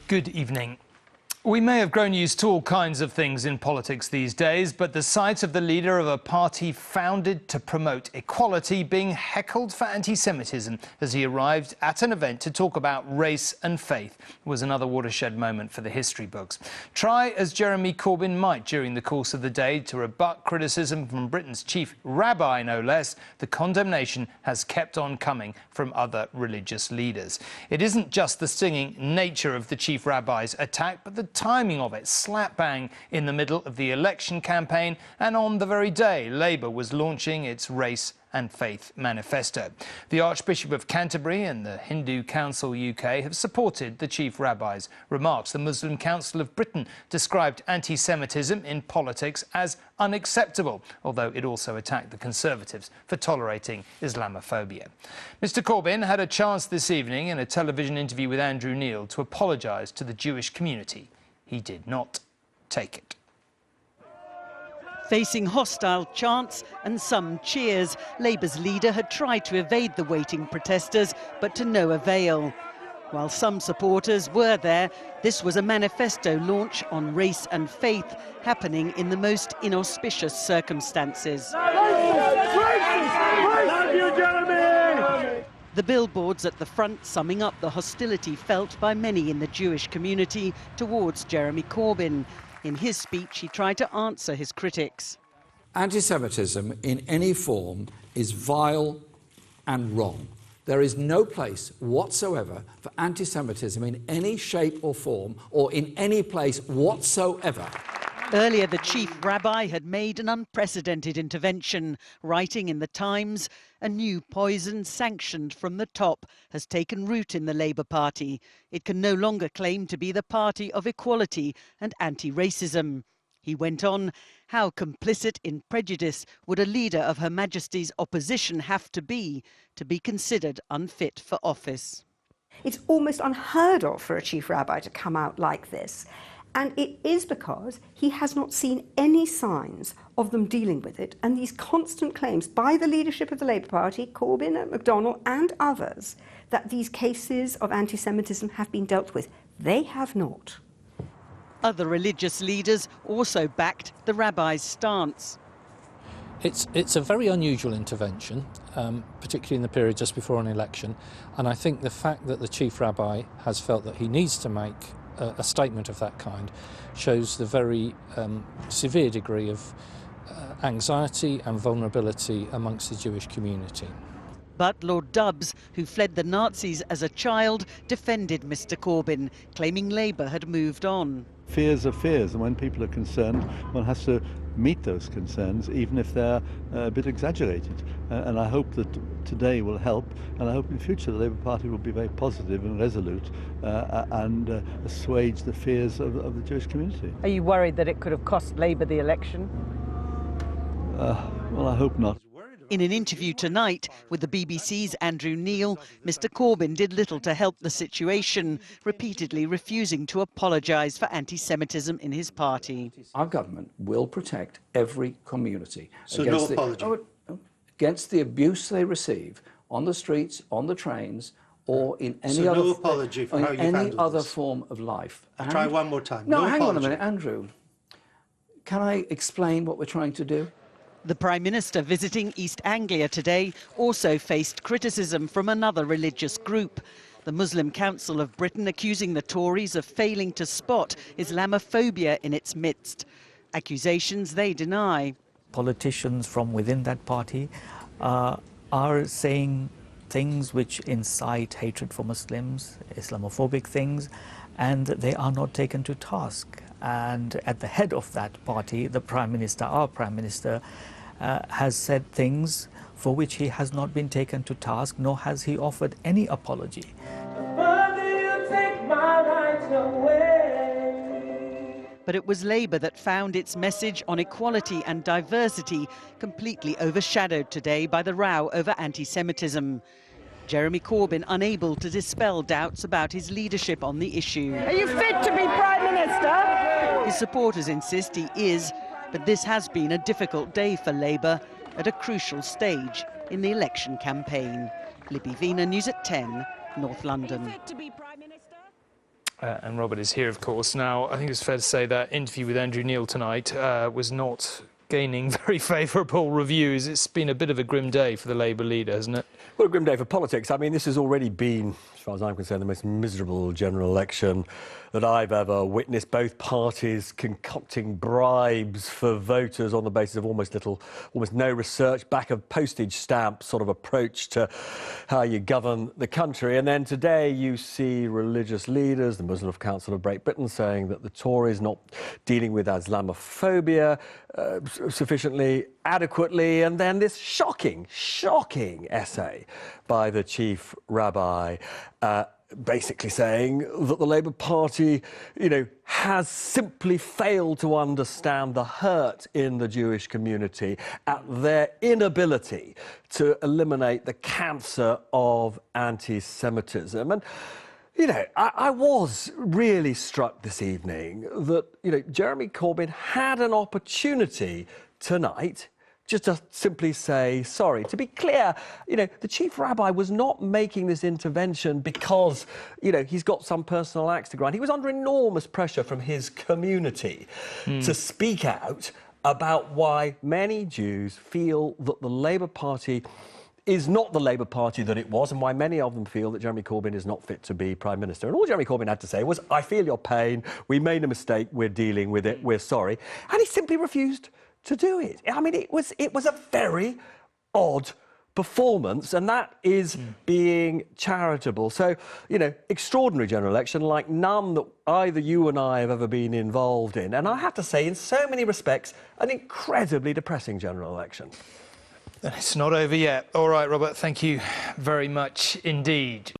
Good evening. We may have grown used to all kinds of things in politics these days, but the sight of the leader of a party founded to promote equality being heckled for anti-Semitism as he arrived at an event to talk about race and faith was another watershed moment for the history books. Try as Jeremy Corbyn might during the course of the day to rebut criticism from Britain's chief rabbi, no less, the condemnation has kept on coming from other religious leaders. It isn't just the stinging nature of the chief rabbi's attack, but the timing of it, slap bang in the middle of the election campaign and on the very day Labour was launching its race and faith manifesto. The Archbishop of Canterbury and the Hindu Council UK have supported the chief rabbi's remarks. The Muslim Council of Britain described anti-Semitism in politics as unacceptable, although it also attacked the Conservatives for tolerating Islamophobia. Mr Corbyn had a chance this evening in a television interview with Andrew Neil to apologise to the Jewish community. He did not take it. Facing hostile chants and some cheers, Labour's leader had tried to evade the waiting protesters, but to no avail. While some supporters were there, this was a manifesto launch on race and faith happening in the most inauspicious circumstances. The billboards at the front summing up the hostility felt by many in the Jewish community towards Jeremy Corbyn. In his speech, he tried to answer his critics. Anti-Semitism in any form is vile and wrong. There is no place whatsoever for anti-Semitism in any shape or form or in any place whatsoever. Earlier, the chief rabbi had made an unprecedented intervention, writing in The Times, "A new poison sanctioned from the top has taken root in the Labour Party. It can no longer claim to be the party of equality and anti-racism." He went on, how complicit in prejudice would a leader of Her Majesty's opposition have to be considered unfit for office? It's almost unheard of for a chief rabbi to come out like this. And it is because he has not seen any signs of them dealing with it. And these constant claims by the leadership of the Labour Party, Corbyn, McDonnell and others, that these cases of anti-Semitism have been dealt with. They have not. Other religious leaders also backed the rabbi's stance. It's a very unusual intervention, particularly in the period just before an election. And I think the fact that the chief rabbi has felt that he needs to make a statement of that kind shows the very severe degree of anxiety and vulnerability amongst the Jewish community. But Lord Dubs, who fled the Nazis as a child, defended Mr Corbyn, claiming Labour had moved on. Fears are fears, and when people are concerned, one has to meet those concerns, even if they're a bit exaggerated. And I hope that today will help, and I hope in future the Labour Party will be very positive and resolute and assuage the fears of the Jewish community. Are you worried that it could have cost Labour the election? Well, I hope not. In an interview tonight with the BBC's Andrew Neil, Mr Corbyn did little to help the situation, repeatedly refusing to apologise for anti-Semitism in his party. Our government will protect every community against the abuse they receive on the streets, on the trains, or in any other form of life. Try one more time. No, hang on a minute, Andrew. Can I explain what we're trying to do? The Prime Minister visiting East Anglia today also faced criticism from another religious group. The Muslim Council of Britain accusing the Tories of failing to spot Islamophobia in its midst. Accusations they deny. Politicians from within that party are saying things which incite hatred for Muslims, Islamophobic things, and they are not taken to task. And at the head of that party, the Prime Minister, our Prime Minister, has said things for which he has not been taken to task, nor has he offered any apology. But it was Labour that found its message on equality and diversity completely overshadowed today by the row over anti-Semitism. Jeremy Corbyn unable to dispel doubts about his leadership on the issue. Are you fit to be Prime Minister? His supporters insist he is, but this has been a difficult day for Labour at a crucial stage in the election campaign. Libby Vina, News at 10, North London. And Robert is here, of course. Now, I think it's fair to say that interview with Andrew Neil tonight was not gaining very favourable reviews. It's been a bit of a grim day for the Labour leader, hasn't it? Well, a grim day for politics. I mean, this has already been, as far as I'm concerned, the most miserable general election that I've ever witnessed. Both parties concocting bribes for voters on the basis of almost no research, back of postage stamp sort of approach to how you govern the country. And then today you see religious leaders, the Muslim Council of Great Britain, saying that the Tories not dealing with Islamophobia sufficiently adequately, and then this shocking essay by the chief rabbi basically saying that the Labour Party, has simply failed to understand the hurt in the Jewish community at their inability to eliminate the cancer of anti-Semitism. And I was really struck this evening that, Jeremy Corbyn had an opportunity tonight just to simply say sorry. To be clear, the chief rabbi was not making this intervention because, he's got some personal axe to grind. He was under enormous pressure from his community to speak out about why many Jews feel that the Labour Party is not the Labour Party that it was, and why many of them feel that Jeremy Corbyn is not fit to be Prime Minister. And all Jeremy Corbyn had to say was, I feel your pain, we made a mistake, we're dealing with it, we're sorry. And he simply refused to do it. I mean, it was a very odd performance, and that is being charitable. So, extraordinary general election, like none that either you and I have ever been involved in. And I have to say, in so many respects, an incredibly depressing general election. It's not over yet. All right, Robert, thank you very much indeed.